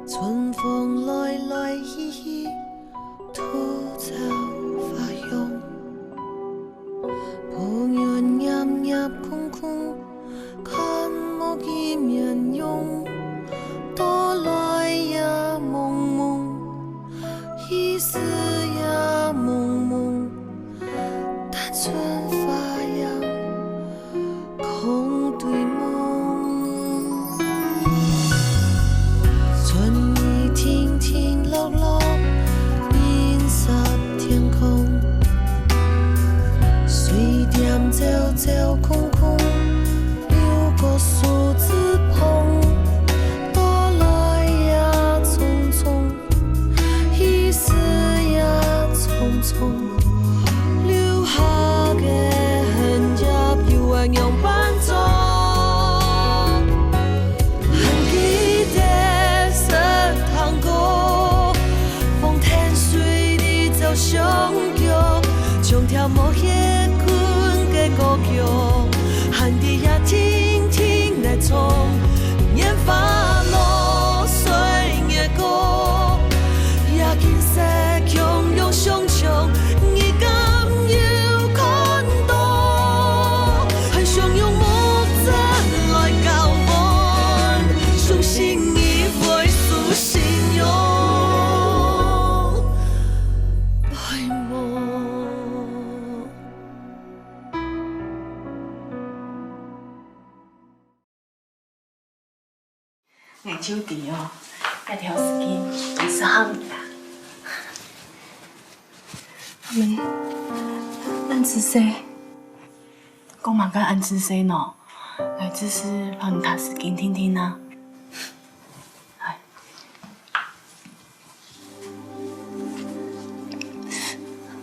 春风来来去去，土草发香。抱怨夜夜空空，看我的面容。多来也蒙蒙，一丝也蒙蒙。但春发扬，空对梦。春意停停落落，银色天空。水点走走空空，流过树枝棚。多来也匆匆，一丝也匆匆。留下的痕迹，犹原样伴奏。还记得石塘歌，风天水里走上桥，唱跳无歇困的歌曲，喊你也听听来唱，烟花落水的歌，也金色强勇上唱。眼酒甜哦，那条丝巾真是好啦。阿妹，俺自细，讲嘛甲俺自细喏，来只是让你读丝巾听听啊。来，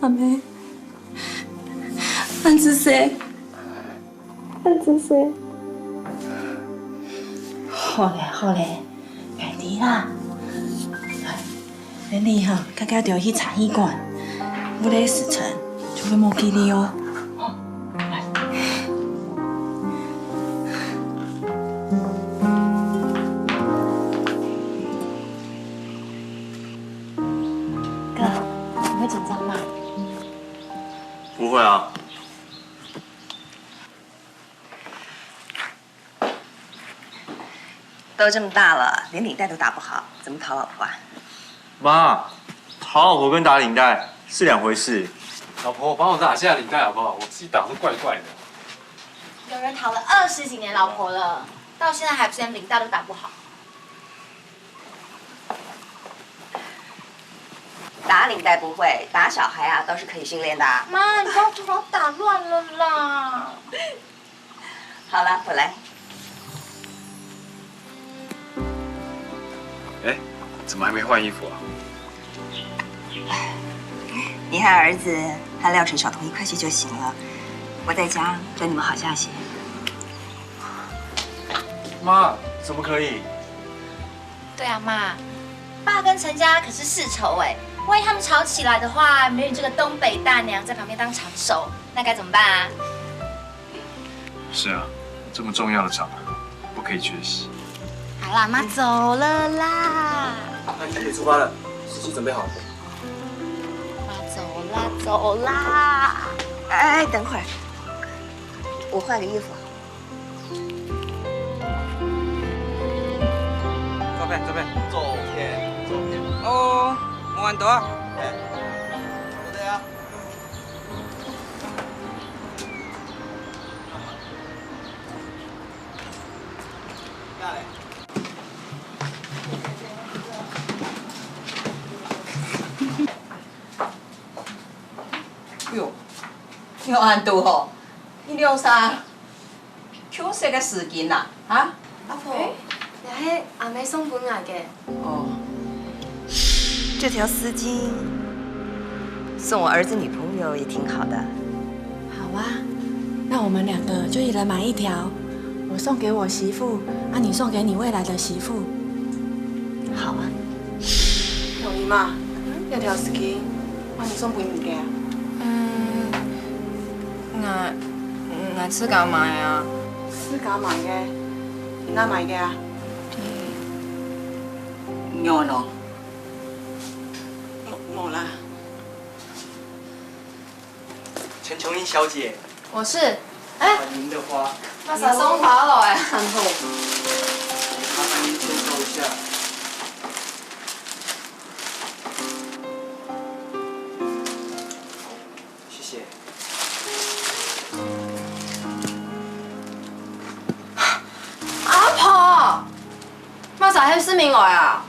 阿妹，俺自细，俺自细。好嘞，好嘞，快啲啦！来，你哈，赶快就去茶艺馆，不然时辰就会忘记你哦。来，哥，你会紧张吗？不会啊。都这么大了，连领带都打不好，怎么讨老婆啊？妈，讨老婆跟打领带是两回事。老婆，帮我打下领带好不好？我自己打是怪怪的。有人讨了20几年老婆了，到现在还不是连领带都打不好。打领带不会，打小孩啊倒是可以训练的。妈，你不要把我打乱了啦！好了，我来。哎，怎么还没换衣服啊？你和儿子和廖晨少同一块去就行了，我在家等你们好消息。妈，怎么可以？对啊，妈，爸跟陈家可是世仇哎，万一他们吵起来的话，没有你这个东北大娘在旁边当长手，那该怎么办啊？是啊，这么重要的场合，不可以缺席。好啦，妈走了啦。那可以出发了，司机准备好了。妈走啦，走啦。哎，等会儿，我换个衣服。照片，照片。哦，冇揾到啊？誒，我哋啊。下嚟。哟，有安度吼？你晾衫，抢色个丝巾啦，啊？阿婆，你係阿妹送本來嘅。哦，这条丝巾送我儿子女朋友也挺好的。好啊，那我们两个就一人买一条，我送给我媳妇，啊，你送给你未来的媳妇。好啊。容姨媽，有條絲巾，我你送本物件。我自家買啊。自家買嘅，你哪買嘅啊？有喏，没啦。陈琼英小姐，我是。哎，您的花。那啥送花了哎。然后，麻烦您签收一下。谢谢。阿婆，妈咋还失明了呀？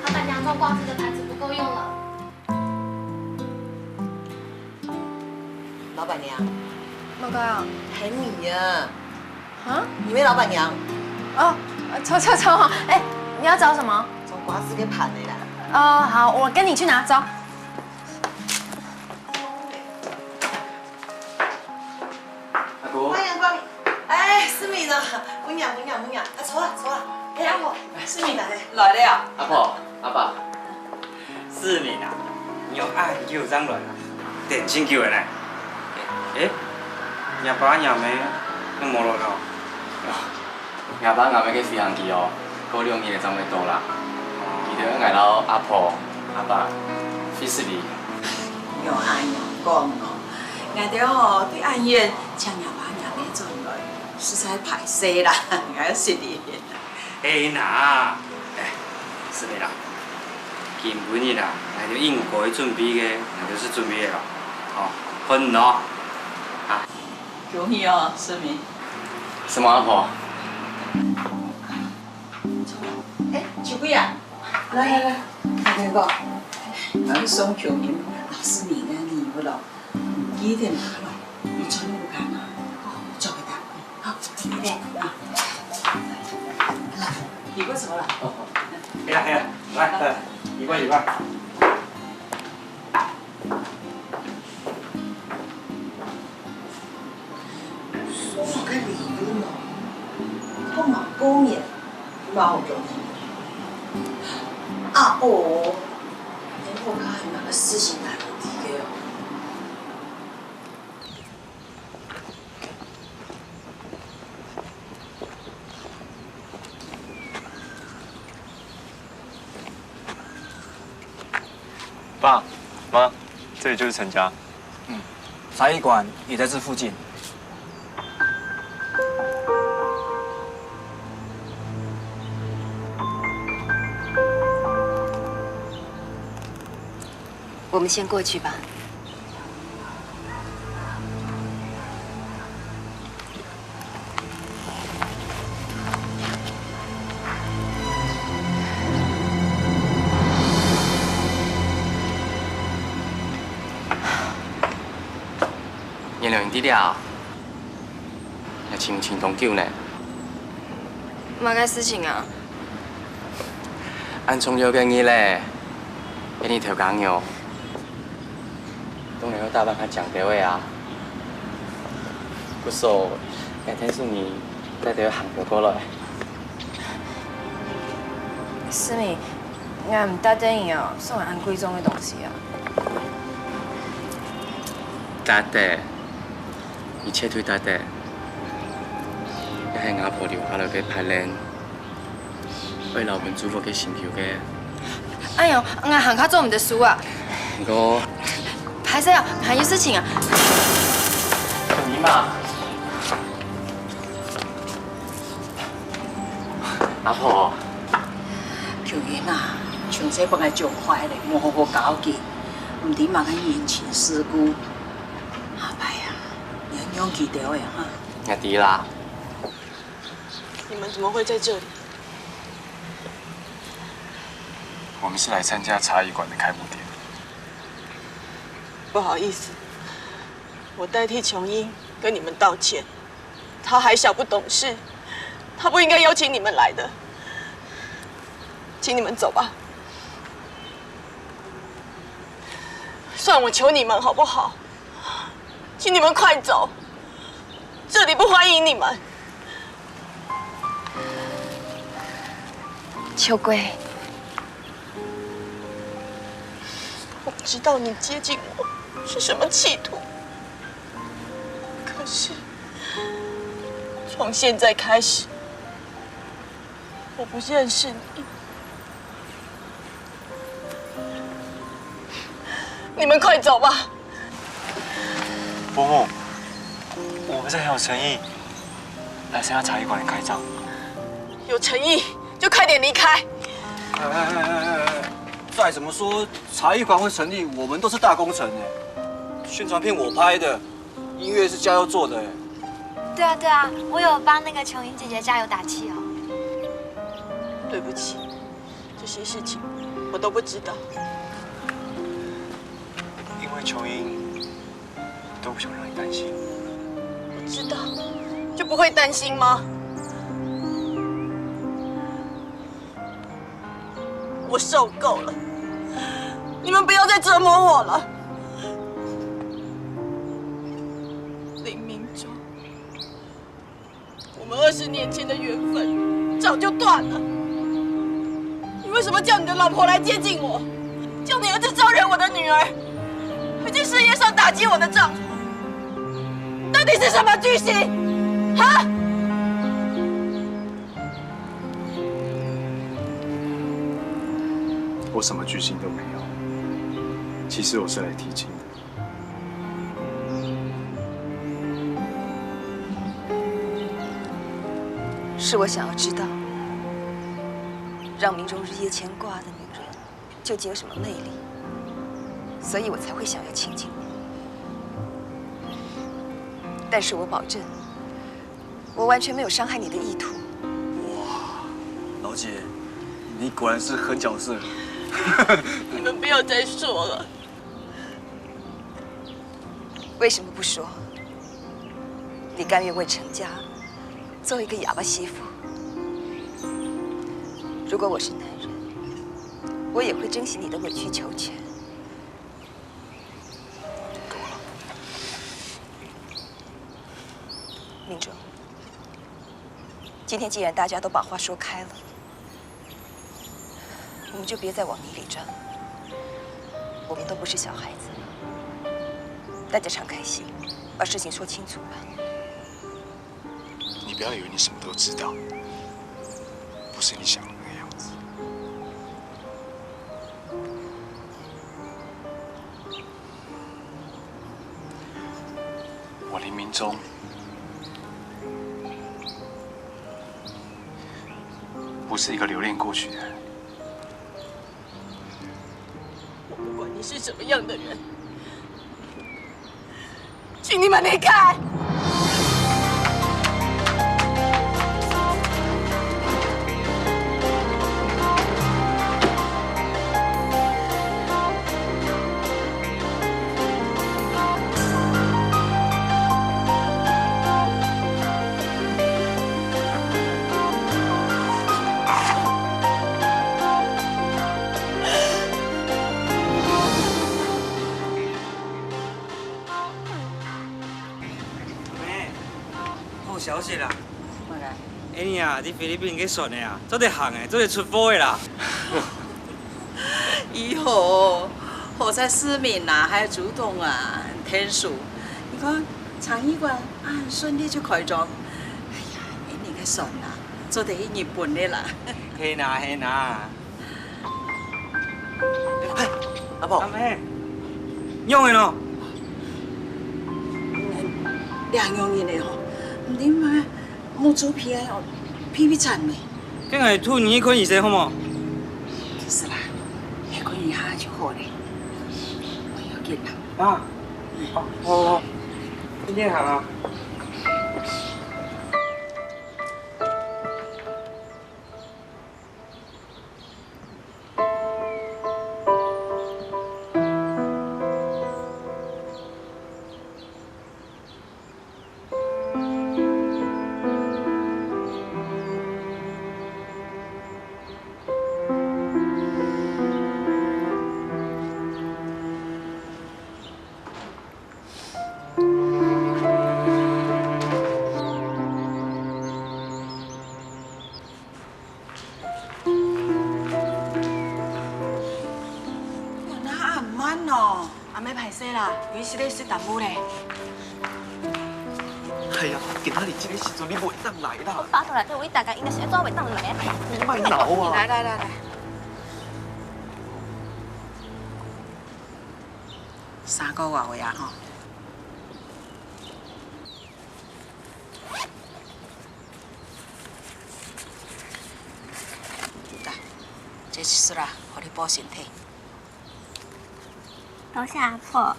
老板娘，种瓜子的盘子不够用了。老板娘，哪个呀？喊你呀！啊？你位老板娘，哦，抽，哎，你要找什么？种瓜子给盘的啦。哦，好，我跟你去拿，走。阿哥。欢迎光临。哎，思敏呢？文雅，啊，坐啦。哎，阿婆，思敏来了。来了。阿婆，阿爸。思敏啊，你用爱叫张来啊，电信叫的呢。哎，廿爸廿妹都冇落头。廿爸廿妹去飞行机哦，高粱伊就走袂到啦。伊就嗌老阿婆、阿爸费事哩。用安样讲哦，俺哋哦对案院将廿爸廿妹转来，实在歹势啦，俺是哩。哎呐，哎，是的啦。基本的啦，那就应该准备的，那就是准备的啦。哦，分哦。啊。恭喜哦，思敏。什么阿婆？哎，秋桂啊，来，大家讲，俺送秋明，思敏啊，你不咯？几点拿咯？你穿那个干嘛？哦，交给他。好，哎啊，来，你过走了。哎呀，来，一块。说个理论哦，我嘛公演，老中。啊哦，你我看那个事情大问题的哦。爸妈，这里就是陈家。茶艺馆也在这附近。我们先过去吧。原谅你了，也请同救呢。嘛个事情啊？按重要嘅嘢咧，给你调工哟。当然要大办他讲的位啊。不说，改天送你带条行过来。思敏，俺唔答应哦，送俺贵重的东西啊。答得，一切都答得。一系阿婆留下来嘅牌靓，为老本祖父嘅成就嘅。哎呦，俺行卡做唔得输啊！我拍摄啊，还有事情啊。你嘛，阿婆。球员啊，像这帮个做坏嘞，我好好搞紧，唔点嘛个人情世故。阿伯呀，你要记得呀哈。阿弟啦。你们怎么会在这里？我们是来参加茶艺馆的开幕典礼。不好意思，我代替琼英跟你们道歉。她还小不懂事，她不应该邀请你们来的。请你们走吧。算我求你们好不好？请你们快走，这里不欢迎你们。秋桂，我不知道你接近我是什么企图，可是从现在开始，我不认识你。你们快走吧。伯母，我们这很有诚意，来参加茶艺馆的开张。有诚意就快点离开。再怎么说，茶艺馆会成立，我们都是大工程哎。宣传片我拍的，音乐是嘉佑做的哎。对啊对啊，我有帮那个琼英姐姐加油打气哦。对不起，这些事情我都不知道。因为琼英都不想让你担心。我知道，就不会担心吗？我受够了，你们不要再折磨我了。林明忠，我们20年前的缘分早就断了。你为什么叫你的老婆来接近我？叫你儿子招惹我的女儿，会在事业上打击我的丈夫？到底是什么居心？啊？我什么居心都没有，其实我是来提亲的。是我想要知道，让明忠日夜牵挂的女人究竟有什么魅力，所以我才会想要亲近你。但是我保证，我完全没有伤害你的意图。哇，老姐，你果然是狠角色。你们不要再说了。为什么不说？你甘愿为成家做一个哑巴媳妇？如果我是男人，我也会珍惜你的委曲求全。够了。明忠，今天既然大家都把话说开了，我们就别再往泥里钻。我们都不是小孩子，大家敞开心，把事情说清楚吧。你不要以为你什么都知道，不是你想的那个样子。我林明忠，不是一个留恋过去的人。我不管你是什么样的人，请你们离开。消息啦！哎呀，你菲律宾去选的啊，做得行的，做得出货的啦。以后好在市民啊，还有主动啊，天数。你看茶艺馆很顺利就开张，哎呀，你个选啊，做得去日本的啦。嘿呐嘿呐。嘿，阿婆。阿妹，用的咯。两样嘢嚟吼。唔點解冇做皮哦？皮皮殘未？梗係吐你看醫生好冇？其實啦，你看一下就好咧。我要見啦。啊，好，今天行啊。歹歹势啦，伊是咧说淡薄咧。哎呀，今仔日这个时阵你袂当来啦。巴肚内底有大家应该是要做袂当来啊。你莫闹啊！来，3个外位啊吼。来，这一束啦，互你补身体。多谢阿婆。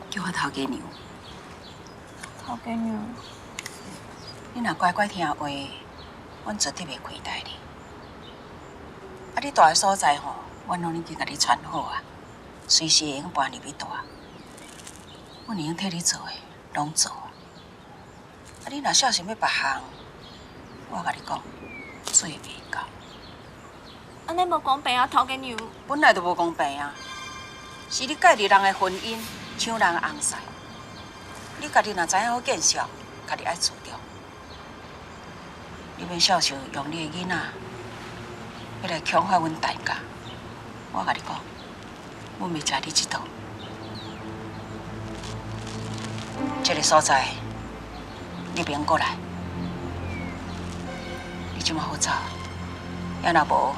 叫我头家娘。头家娘。你若乖乖听话，阮绝对袂亏待你。啊，你住的所在吼，阮拢已经甲你传好啊，随时会用搬入去住。阮会用替你做的，拢做啊。啊，你若小想要别项，我甲你讲，做袂到。安尼无公平啊，头家娘。本来就无公平啊，是你介入人的婚姻，抢人的红婿。你家己若知影好见笑，家己爱自重。你免小想用你的囡仔要来强化阮大家。我甲你讲，阮袂食你这套。这个所在，你别过来。你即马好走，要若无，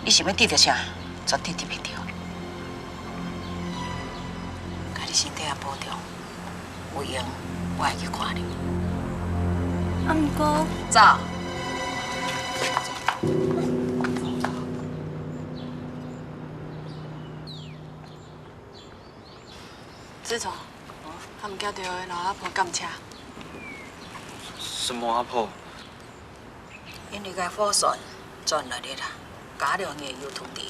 你想要得到啥，绝对得袂到。家己身体也保重，有闲我会去看你。啊，毋过走。志聪，他们叫到的老阿婆赶车。什么阿婆？因为个货船转来的啦，加量的有通知，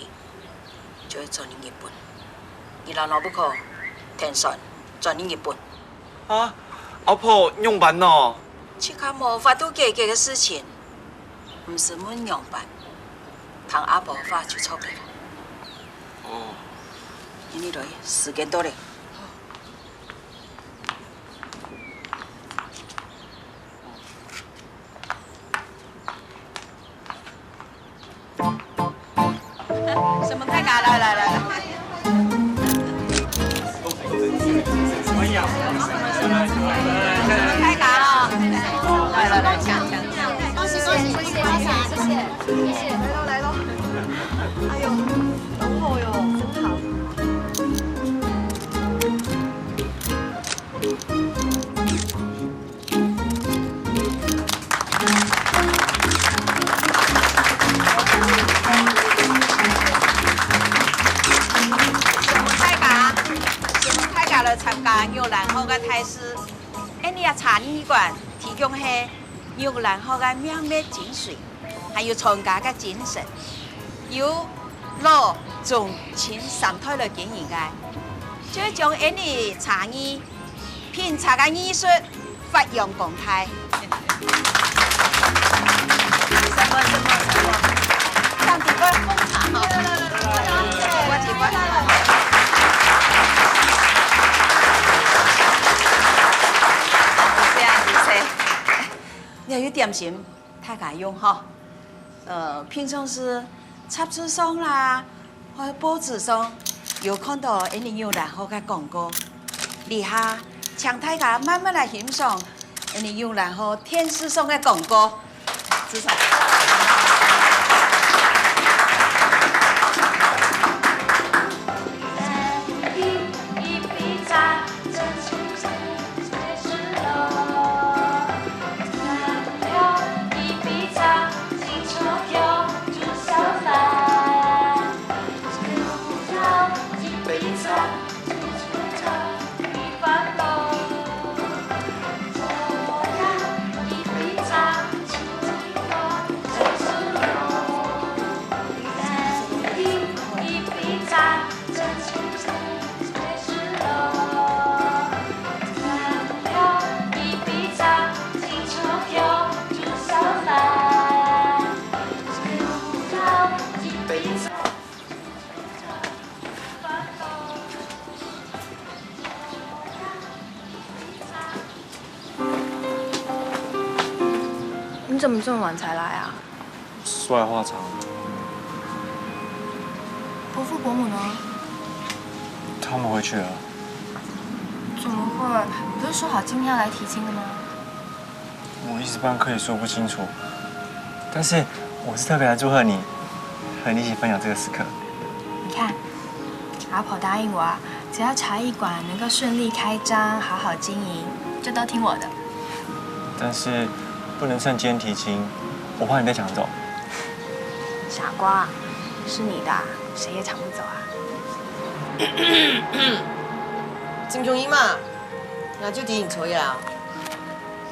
就会转入日本。伊老老不可天船转入日本。啊，阿婆用完哦。这项无法度解决的事情，唔是阮用办，通阿无法就错了。哦。因为落时间到了。什么太嘎来。太嘎了，来，抢，恭喜，谢谢，来喽，哎呦，浓厚哟，真好。参加玉兰花的泰式，因你啊茶旅馆提供的玉兰花的妙味精髓，还有参加的精神，由老中青三代来经营的，就会将因你茶艺品茶的艺术发扬光大。什么？上几罐红茶哈，我几罐。要有点心，太敢用哈。平常是插纸上啦，或者报纸上有看到因哋玉兰花嘅广告，以下请大家慢慢来欣赏因哋玉兰花电视上嘅广告。至少。你怎么这么晚才来啊？出来话长。伯父伯母呢？他他们回去了。怎么会？不是说好今天要来提亲的吗？我一时半刻也说不清楚，但是我是特别来祝贺你，和你一起分享这个时刻。你看，阿婆答应我啊，只要茶艺馆能够顺利开张，好好经营，就都听我的。但是不能趁今天提亲，我怕你被抢走。傻瓜，是你的，谁也抢不走啊。金琼英嘛，那就提醒抽呀。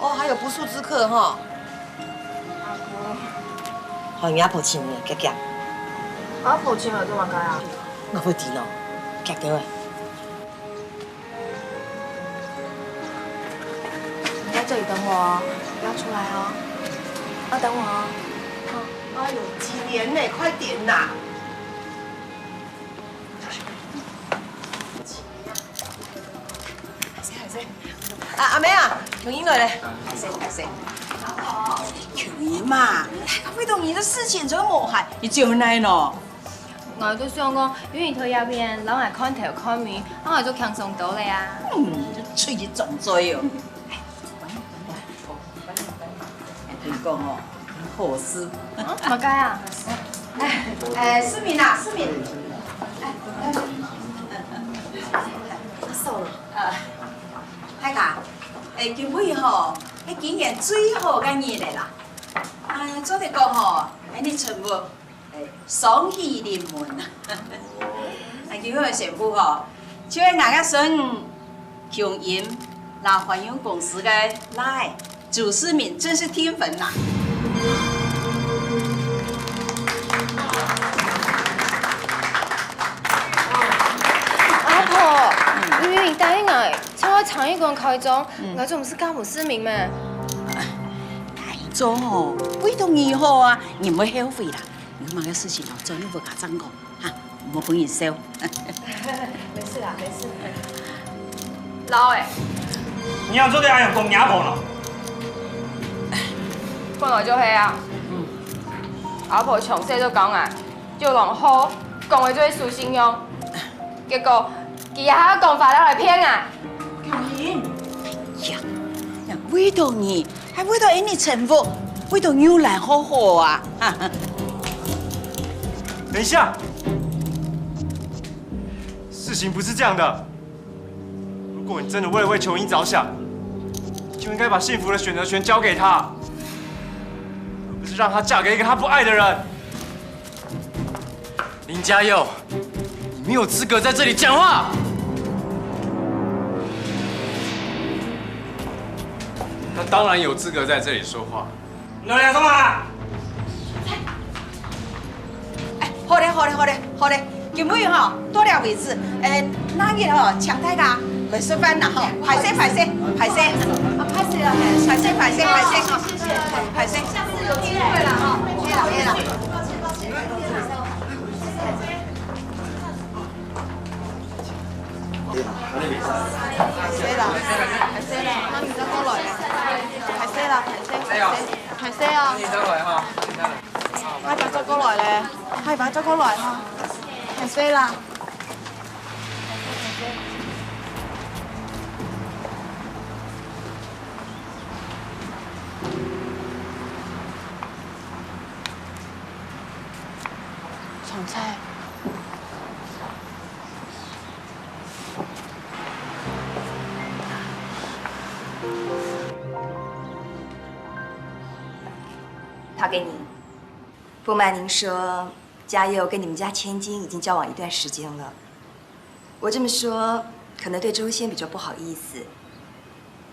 哦，还有不速之客哈。阿婆，好，你阿婆请你，夹夹。阿婆请我做乜解啊？我会提咯，夹到啊。你在这里等我哦，不要出来哦。要等我哦。哎呦，几年呢？快点呐！阿妹啊，琼英来嘞，开始。琼英嘛，为到你的事情做无害，你就来咯。我都想講，因為佢入邊老係看頭看面，我係都輕鬆到你啊。吹熱撞嘴哦。你講哦，好事。乜解啊？思敏啊，思敏。大家，今尾吼，今年最好嘅日嚟啦。做啲講吼，你全部雙喜臨門啊！今尾嘅媳婦吼，就係我嘅孫瓊英，那環遊公司嘅來朱思敏，真是天分呐！阿婆，明明答應我，請我長一個人開張，我仲唔是家母思明咩？開張哦，為到你好啊，你唔會後悔啦。你某個事情哦，做你不假張講嚇，唔好本人收。沒事啦，沒事。老誒，你要做啲阿人講啞婆咯。本來就係啊。阿婆從細都講啊，做人好，講話就係數信用。結果佢又喺講法嚟騙啊！瓊英，呀，為到你，還為到你幸福，為到牛奶好好啊！等一下，事情不是這樣的。如果你真的為了為瓊英着想，就應該把幸福的選擇權交給她，而不是讓她嫁給一個她不愛的人。林嘉佑，你沒有資格在這裡講話。他當然有資格在這裡說話。你嚟做乜？好嘞，今尾吼多了位置，那日吼搶大家來吃飯啦吼，排隊，拍攝了，排隊，下次有機會了哈。約了。那你再過來咧，排車啊！你走來哈。快把咗過來咧，係把咗過來哈，排車啦！重車。他给你。不瞒您说，嘉佑跟你们家千金已经交往一段时间了。我这么说，可能对周仙比较不好意思，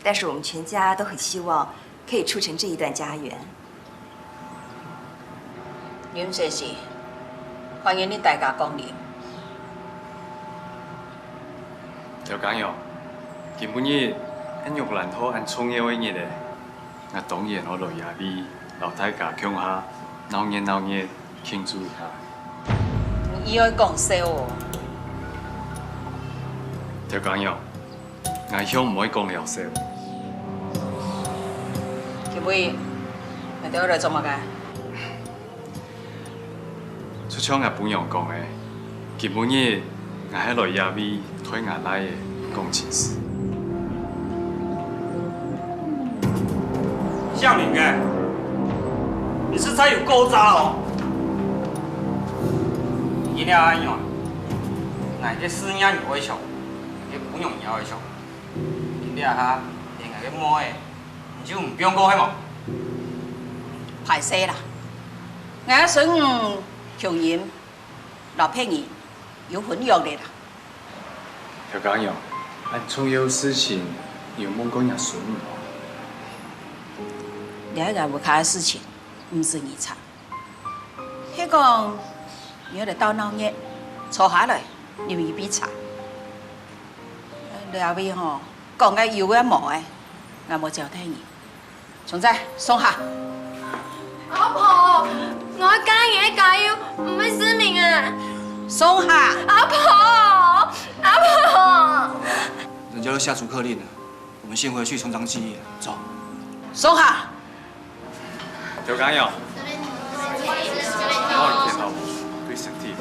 但是我们全家都很希望可以促成这一段家缘。林先生，歡迎你大家光臨。條講哟，今晡日按玉蘭土按創業嘅日咧，我當然我來夜里老大家鄉下鬧熱慶祝一下。你以後講笑哦。條講哟，我鄉唔可以講了笑。今晡日你哋來做乜嘅？出廠日本人講嘅，今晡日我喺落野尾推我来的工程师。向明哎，你是才有够渣哦！一定要安样，俺这私人会笑，这不用也会笑。你俩哈，连俺个摸的，你就唔不用讲系冇？歹势啦，我算强人老骗你有混用的啦。条讲样，俺重要事情有冇讲也顺哦。了解有卡的事情，唔是你查。迄个你要来到闹热，坐下来，你一笔查。了尾吼，讲个有个无的，我无交代你。松仔，松下。阿婆，我加嘢加油，唔会失明啊！松下。阿婆，阿婆。人家都下逐客令了，我们先回去从长计议。走。松下。条讲样，我见到对身体。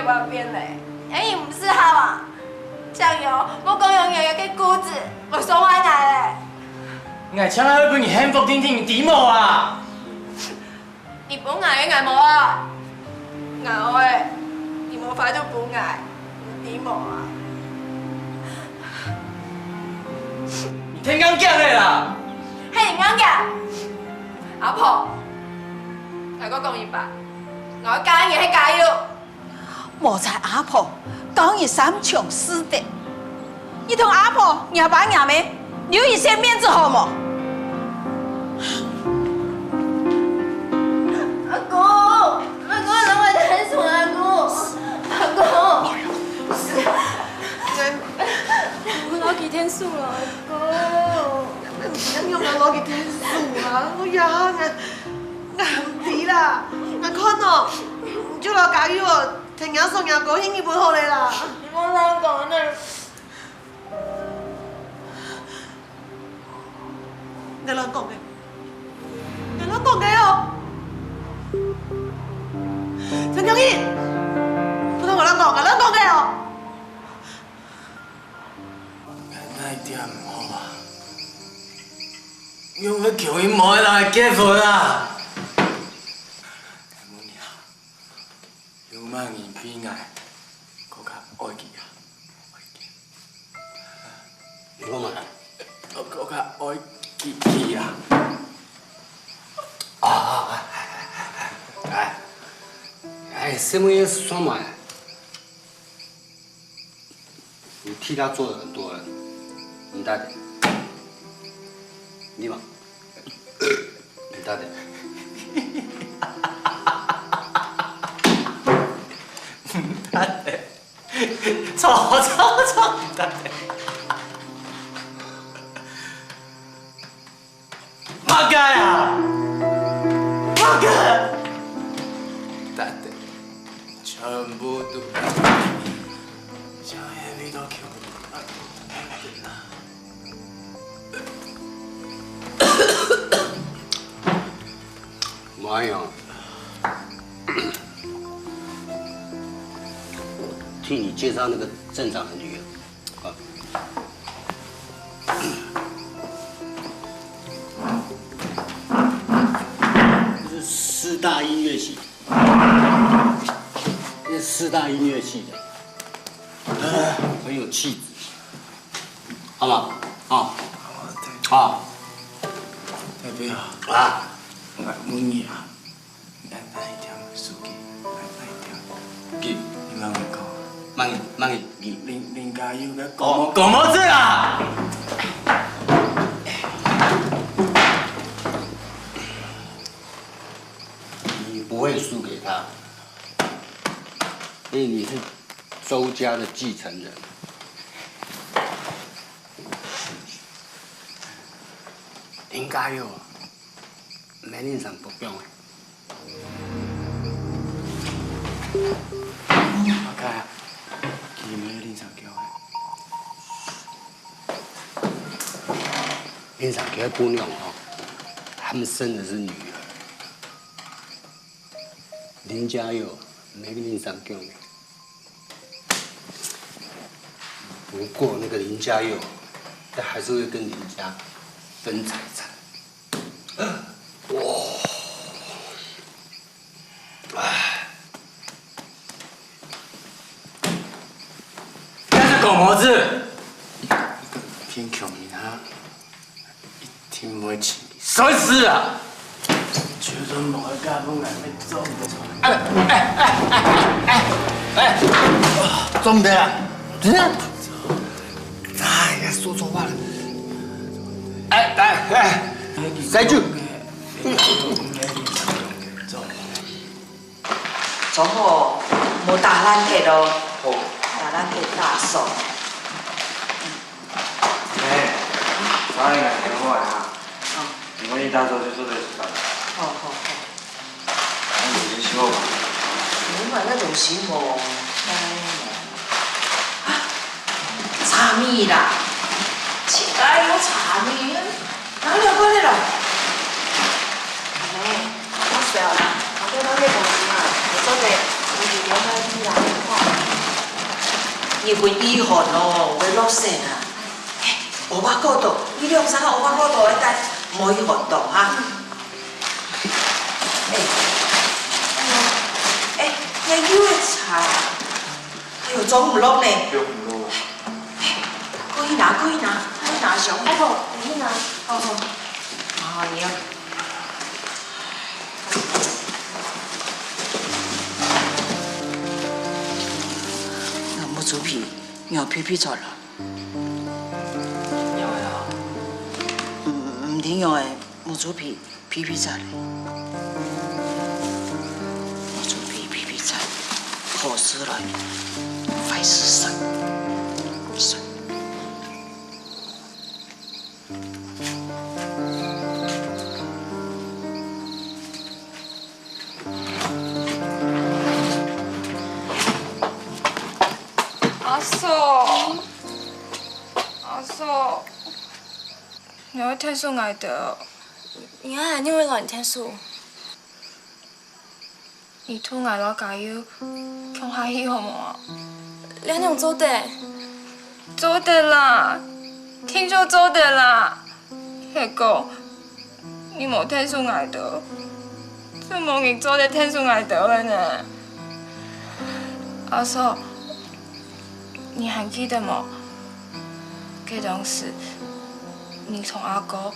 外边嘞，哎，你唔适合啊！酱油，我讲用药嘅菇子，我送翻来嘞。我请他帮你幸福天天点冇啊！你不爱嘅爱冇啊？我诶，你冇法就不爱，点冇啊？你天刚讲的啦！系你啱嘅，阿婆，我讲一百，我加嘢去加油。无在阿婆讲伊三从四德，你同阿婆娘爸娘妹留一些面子好冇？阿哥，阿哥，让我谈什么？阿哥，阿哥，我攞幾天數啦，阿哥。唔用我攞幾天數啊！我呀，我唔知啦，我看哦，就攞加油哦。聽日送入高興日本好你啦！我老公呢？你老公嘅，你老公嘅哦！陳永義，我同我老公，我老公嘅哦！那點唔好啊！用佢強佢冇人結婚啊！萬年悲哀，更加愛佢啊！愛佢。我嘛，我更加愛佢啊！什麼也是說嘛，你替他做了很多了，你大點，你嘛，你大點。得嘅，錯唔得嘅。乜雞啊？乜雞？得嘅，全部都得。將嘢俾到橋。冇用。替你介紹那個鎮長的女兒，這是師大音樂系，這是師大音樂系的，很有氣質，好嗎？好，好，代表啊，我滿意啊，來一條書記，來一條，記，你慢慢講。慢點，林加油嘅講冇字啊！因为你是周家的继承人。林家佑，没令上不用的。阿开，你没令上叫的。令上叫姑娘哦，他们生的是女儿。林家佑没令上叫的。不过那个林家佑，他还是会跟林家分财产。哇！哎，那是狗毛子！偏穷你啊，一定不会请你。什么事啊？就算某个家风来被揍不出来。装不对啊？怎样？哎呀，说错话了。塞住！总好无打咱客咯，打咱客大寿。早点来电话啊！我一大早就做这事干。好。你有希望吗？你买那种什么？茶米啦，现在有茶米，哪里过来了？妹，我死了啦！我叫咱去公司嘛，做者有时了解你啦，日本医学咯，会落雪啊。我把嗰度，呢兩衫我把嗰度一帶唔可以學到嚇。你腰嘅茶，哎呦，裝唔落呢？可以拿上。哎不，你拿。好。啊，你要。那木竹皮，要皮皮做了。唔挺用的木竹皮皮皮菜嘞，木竹皮皮皮菜，好吃来，快是神。阿嫂，你会听说爱的？你爱你会乱听数？你突爱老加油，强下去好无？两两做的。做的啦，听说做的啦。迄个，你无听说爱的，这无人做的听说爱的了呢。阿嫂，你还记得吗？嗰当时，你同阿哥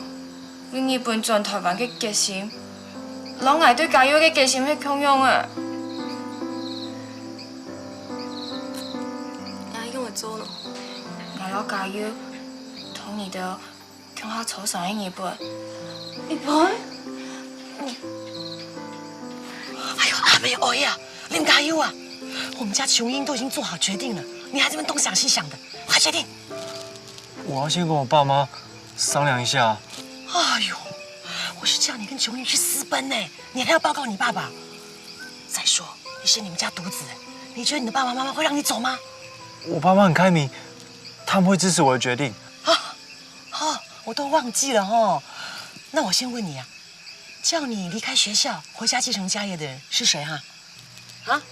为日本转台湾嘅决心，拢爱对加油嘅决心去强用啊！你跟我做咯。我老加油，同你的强下筹上喺日本。日本？哎呦，阿妹哦呀，林加油啊！我们家琼英都已经做好决定了，你还这么东想西想的，快决定！我要先跟我爸妈商量一下。哎呦，我是叫你跟琼英去私奔呢，你还要报告你爸爸。再说，你是你们家独子，你觉得你的爸爸妈妈会让你走吗？我爸妈很开明，他们会支持我的决定。我都忘记了哦。那我先问你啊，叫你离开学校回家继承家业的人是谁哈？啊？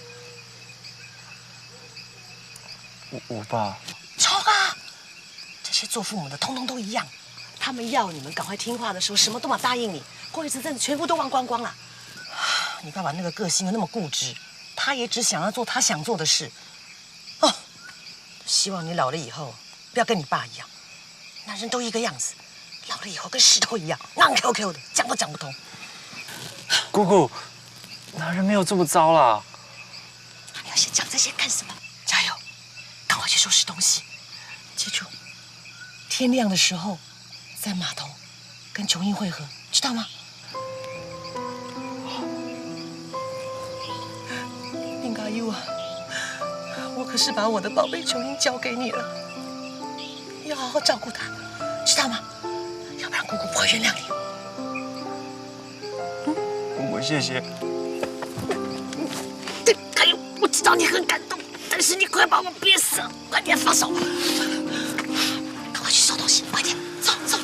我爸。错啊！这些做父母的通通都一样，他们要你们赶快听话的时候，什么都嘛答应你，过一阵子全部都忘光光了。你爸爸那个个性又那么固执，他也只想要做他想做的事。哦，希望你老了以后不要跟你爸一样，男人都一个样子，老了以后跟石头一样，硬 Q 的，讲都讲不通。姑姑，男人没有这么糟啦。你要先讲这些干什么？加油，赶快去收拾东西。记住，天亮的时候在码头跟琼英会合，知道吗？林加油啊！我是把我的宝贝琼英交给你了，你要好好照顾她，知道吗？要不然姑姑不会原谅你。姑姑，谢谢。还有，我知道你很感动，但是你快把我憋死了，快点放手，赶快去收东西，快点，走走。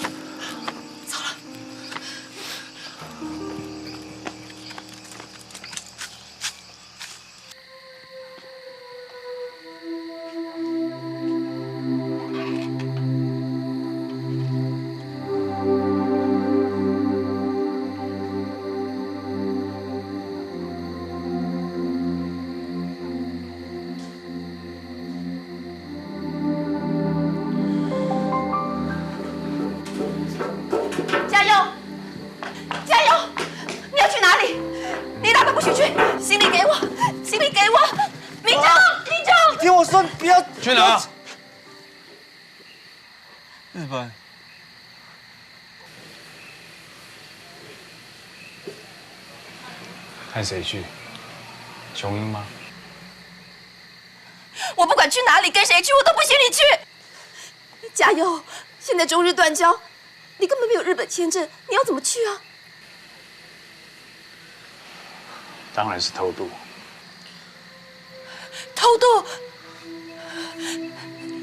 加油！加油！你要去哪里？你哪都不许去！行李给我，行李给我！民众，民众！听我说，不要去哪？日本。看谁去？琼英吗？我不管去哪里，跟谁去，我都不许你去！加油！现在中日断交，你根本没有日本签证，你要怎么去啊？当然是偷渡。偷渡？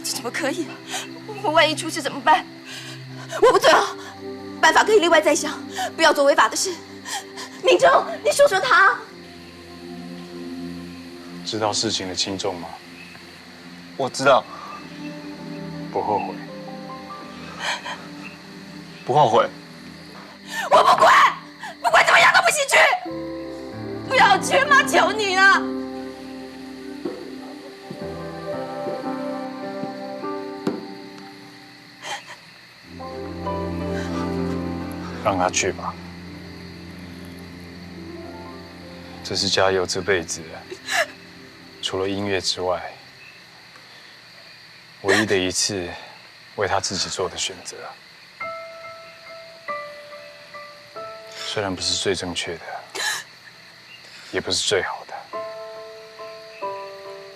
这怎么可以？我万一出事怎么办？我不准啊！办法可以另外再想，不要做违法的事。民众，你说说他。知道事情的轻重吗？我知道，不后悔。不后悔。我不管，不管怎么样都不许去！不要去嘛，求你了！让他去吧。这是嘉佑这辈子除了音乐之外，唯一的一次为他自己做的选择。虽然不是最正确的，也不是最好的，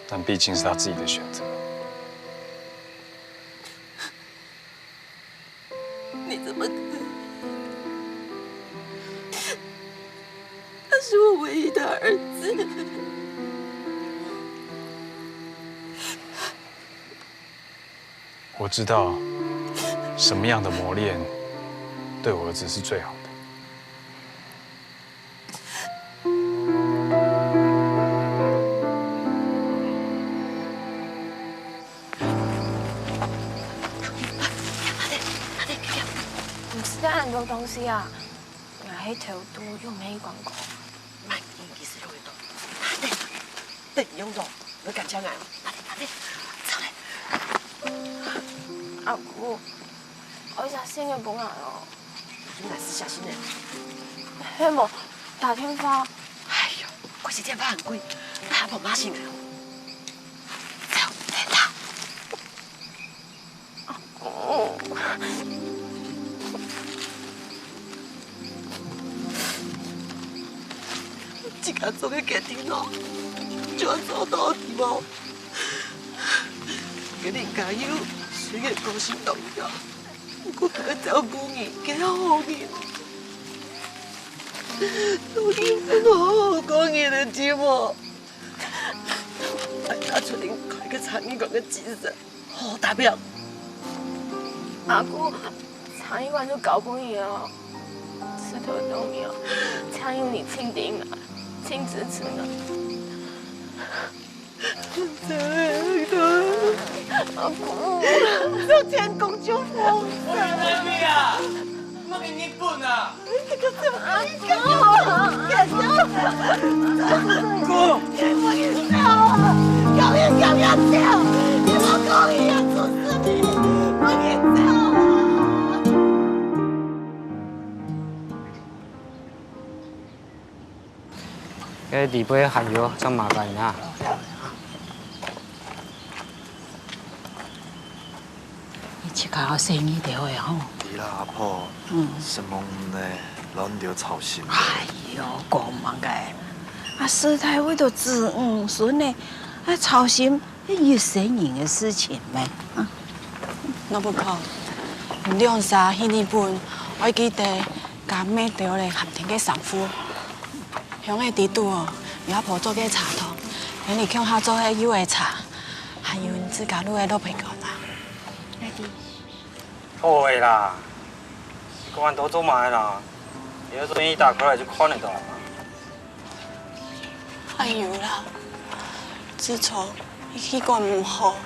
但毕竟是他自己的选择。你怎么可以？他是我唯一的儿子。我知道什么样的磨练对我儿子是最好的。吃很多东西啊，那条都又没广告。慢点，意思就会懂。对，勇总，我敢将来。走嘞。阿姑，我小心嘅本人哦。你哪是小心人？希望大天花。哎呦，可是天花很贵，那还不马上来哦。走，来啦。阿姑。这个做嘅决定哦，就要做到底哦。给你加油，虽然高兴动摇，我都要照顾你，给好好你。我一定好好过你的节目。打出你开个苍蝇馆嘅精神，好好达标。阿姑，苍蝇馆就搞不赢了，石头都没有，苍蝇你清顶了。亲自吃呢。阿姑，这天公就疯了。你啊，我给你滚啊！这个怎么哥，我给你跳啊！高原要不要跳？你老公也要做死你！我给你跳啊！cái đi bơi hành vô trong mà vậy nha. 你去搞好生意就会吼。是啦，阿婆。什么呢？咱着操心。哎呦，讲嘛个，啊，师太为着子孙呢，啊操心，越神人的事情咩？啊，我不靠，两沙迄日本，我记得甲买到咧咸田嘅丈夫，乡下地主哦，有阿婆做嘅茶汤，人哋乡下做嘅油的茶，还有自家卤的卤皮糕啦。好的啦，公安都做埋啦，以后生意打开来就看得到了。哎呦啦，自从伊去过唔好，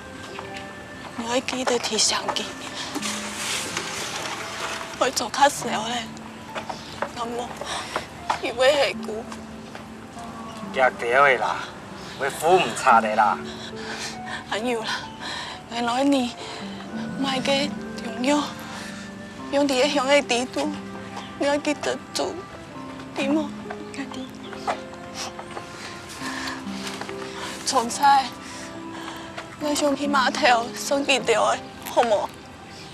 我会记得提相机，我做较少咧，我冇以为系股。也对的啦，为服唔差的啦。哎呦啦，原来你买嘅中药，用伫个乡下地图，你要记得做，对吗？从菜，我想去码头送记到的，好冇？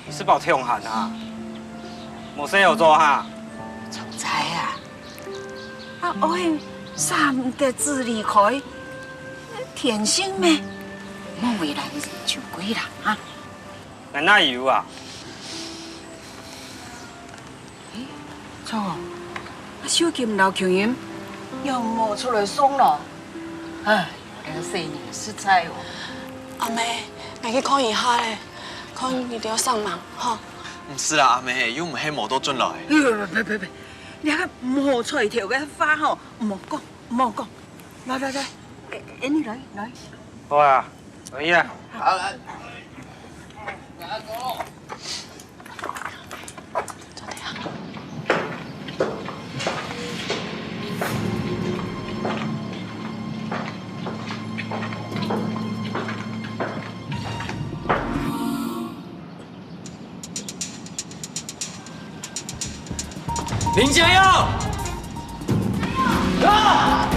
你是把我听喊啊？冇生有做哈？总裁啊，啊，我迄三个字离开，天性咩？莫为人就鬼人啊！哪有啊？错，啊，手金老球员又冒出来送了，哎。这个生意实在哦。阿妹，我去看一下咧，看一定要上忙哈。唔是啦，阿妹，又唔系冇多进来。别，你个唔好吹条嘅花吼，唔好讲，来，你来。好啊，可以啊。好。林家耀！啊！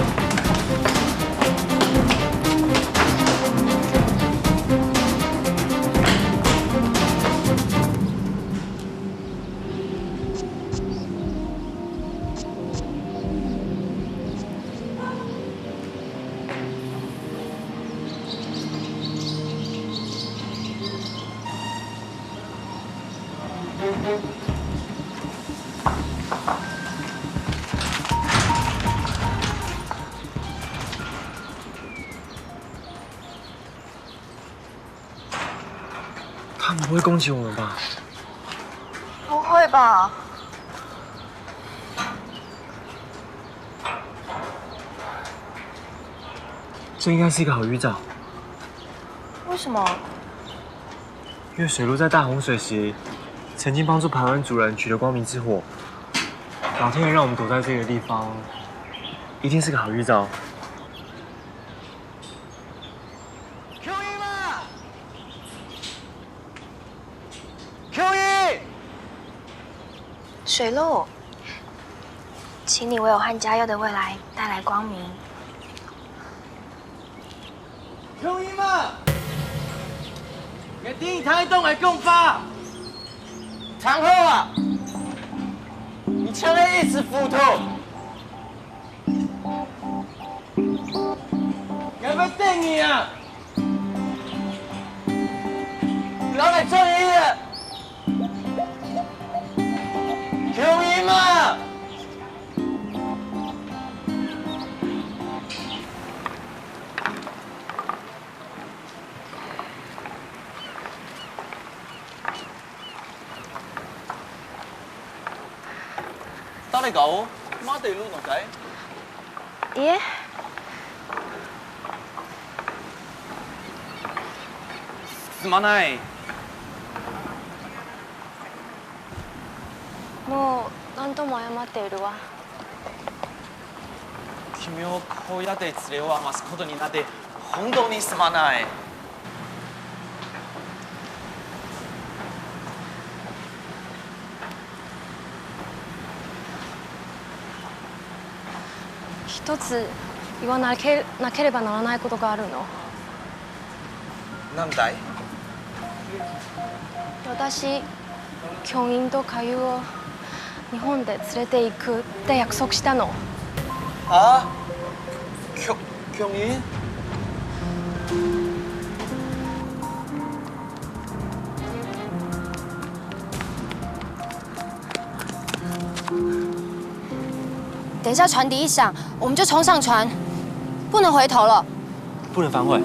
他们不会攻击我们吧？不会吧？这应该是一个好预兆。为什么？因为水路在大洪水时，曾经帮助排湾族人取得光明之火。老天爷让我们躲在这个地方，一定是个好预兆。水路，请你为我和嘉佑的未来带来光明。乡亲们，我第一台动来共发，长后啊，你千万一时糊涂，要不要等你啊？老来做你的。乡亲们，誰が待っているのかい？いえ。すまない。もう何度も謝っているわ。君をこうやって連れを余すことになって本当にすまない。一つ言わなければならないことがあるの。なんだい？私、教員とかゆを日本で連れて行くって約束したの。あ？教員？等一下船笛一响，我们就冲上船，不能回头了。不能反悔。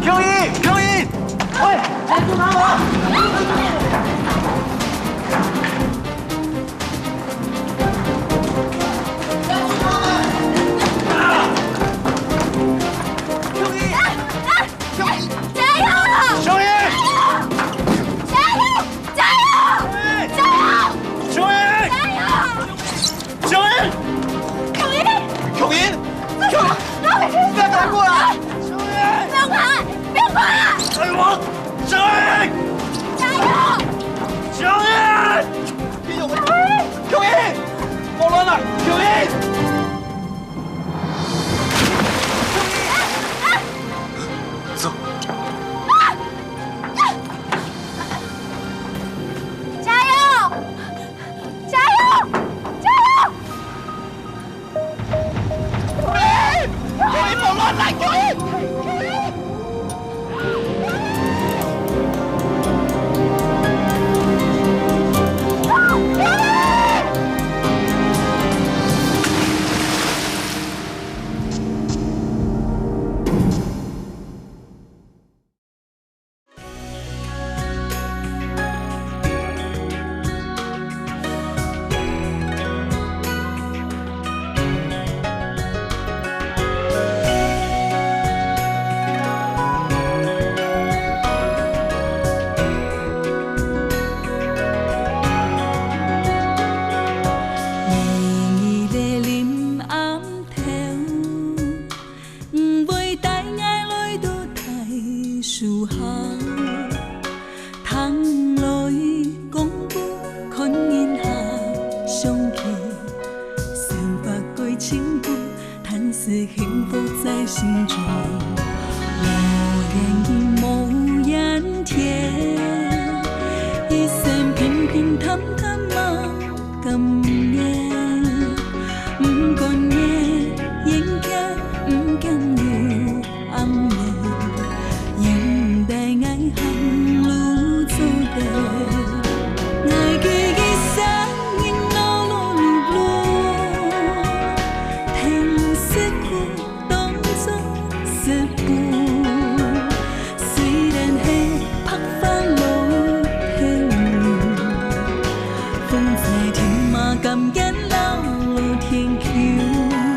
Q 一，喂，拦住他们！风在天马感应流露天桥。